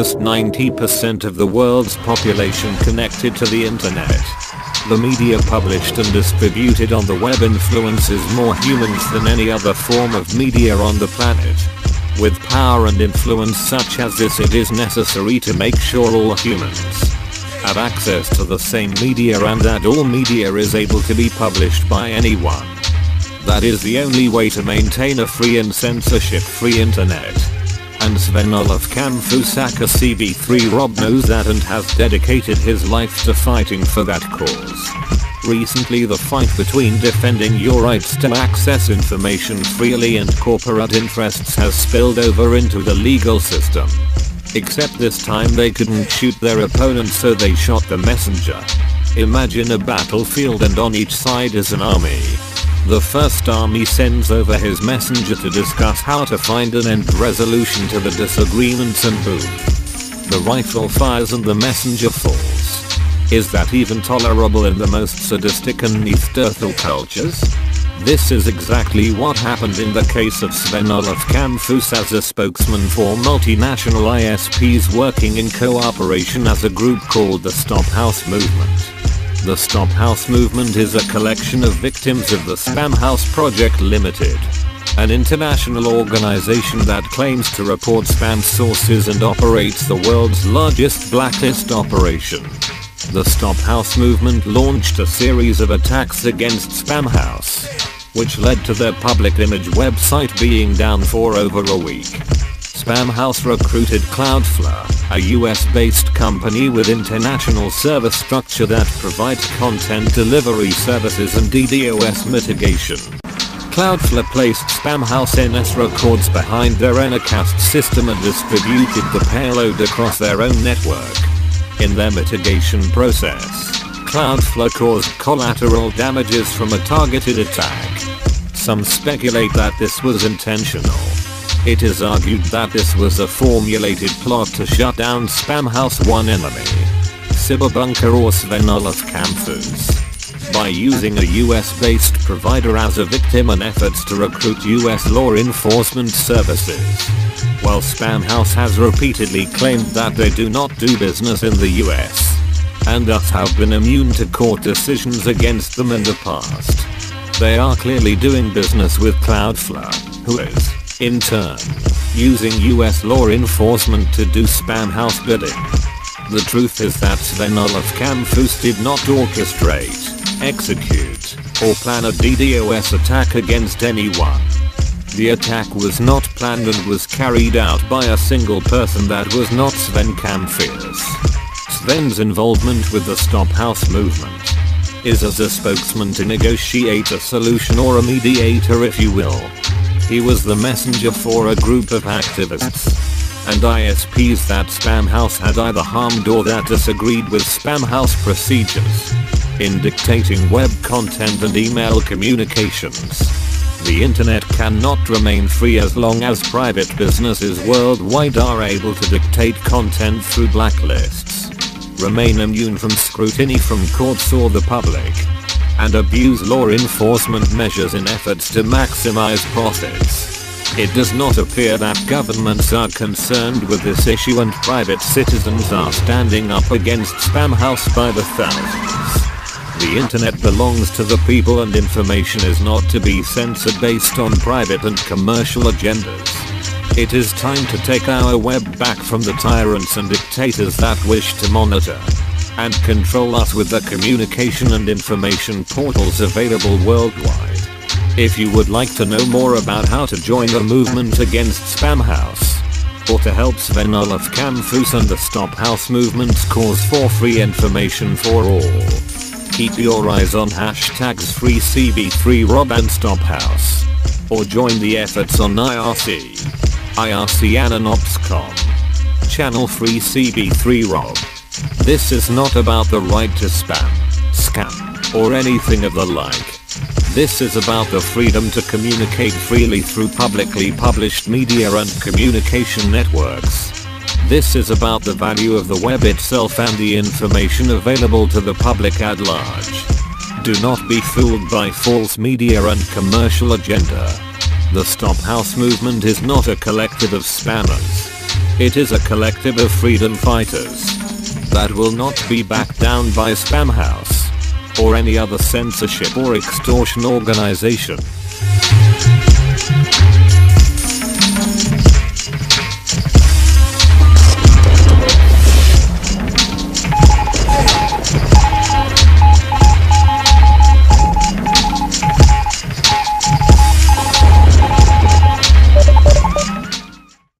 almost 90% of the world's population connected to the internet. The media published and distributed on the web influences more humans than any other form of media on the planet. With power and influence such as this, it is necessary to make sure all humans have access to the same media and that all media is able to be published by anyone. That is the only way to maintain a free and censorship-free internet. And Sven Olaf Kamphuis, aka CB3 Rob, knows that and has dedicated his life to fighting for that cause. Recently, the fight between defending your rights to access information freely and corporate interests has spilled over into the legal system. Except this time they couldn't shoot their opponent, so they shot the messenger. Imagine a battlefield and on each side is an army. The first army sends over his messenger to discuss how to find an end resolution to the disagreements, and boom, the rifle fires and the messenger falls. Is that even tolerable in the most sadistic and Neanderthal cultures? This is exactly what happened in the case of Sven Olaf Kamphuis as a spokesman for multinational ISPs working in cooperation as a group called the STOPhaus movement. The STOPhaus movement is a collection of victims of the Spamhaus Project Limited, an international organization that claims to report spam sources and operates the world's largest blacklist operation. The STOPhaus movement launched a series of attacks against Spamhaus, which led to their public image website being down for over a week. Spamhaus recruited Cloudflare, a US-based company with international service structure that provides content delivery services and DDoS mitigation. Cloudflare placed Spamhaus NS records behind their Anycast system and distributed the payload across their own network. In their mitigation process, Cloudflare caused collateral damages from a targeted attack. Some speculate that this was intentional. It is argued that this was a formulated plot to shut down Spamhaus' one enemy, Cyberbunker or Sven Olaf Kamphuis, by using a US-based provider as a victim in efforts to recruit US law enforcement services. While Spamhaus has repeatedly claimed that they do not do business in the US, and thus have been immune to court decisions against them in the past, they are clearly doing business with Cloudflare, who is, in turn, using US law enforcement to do Spamhaus bidding. The truth is that Sven Olaf Kamphuis did not orchestrate, execute, or plan a DDoS attack against anyone. The attack was not planned and was carried out by a single person that was not Sven Kamphuis. Sven's involvement with the STOPhaus movement is as a spokesman to negotiate a solution, or a mediator if you will. He was the messenger for a group of activists and ISPs that Spamhaus had either harmed or that disagreed with Spamhaus procedures in dictating web content and email communications. The internet cannot remain free as long as private businesses worldwide are able to dictate content through blacklists, remain immune from scrutiny from courts or the public, and abuse law enforcement measures in efforts to maximize profits. It does not appear that governments are concerned with this issue, and private citizens are standing up against Spamhaus by the thousands. The internet belongs to the people, and information is not to be censored based on private and commercial agendas. It is time to take our web back from the tyrants and dictators that wish to monitor and control us with the communication and information portals available worldwide. If you would like to know more about how to join the movement against Spamhaus, or to help Sven Olaf Kamphuis and the STOPhaus movement's cause for free information for all, keep your eyes on hashtags FreeCB3Rob and STOPhaus, or join the efforts on IRC-AnonOps.com, channel FreeCB3Rob. This is not about the right to spam, scam, or anything of the like. This is about the freedom to communicate freely through publicly published media and communication networks. This is about the value of the web itself and the information available to the public at large. Do not be fooled by false media and commercial agenda. The STOPhaus movement is not a collective of spammers. It is a collective of freedom fighters that will not be backed down by Spamhaus or any other censorship or extortion organization.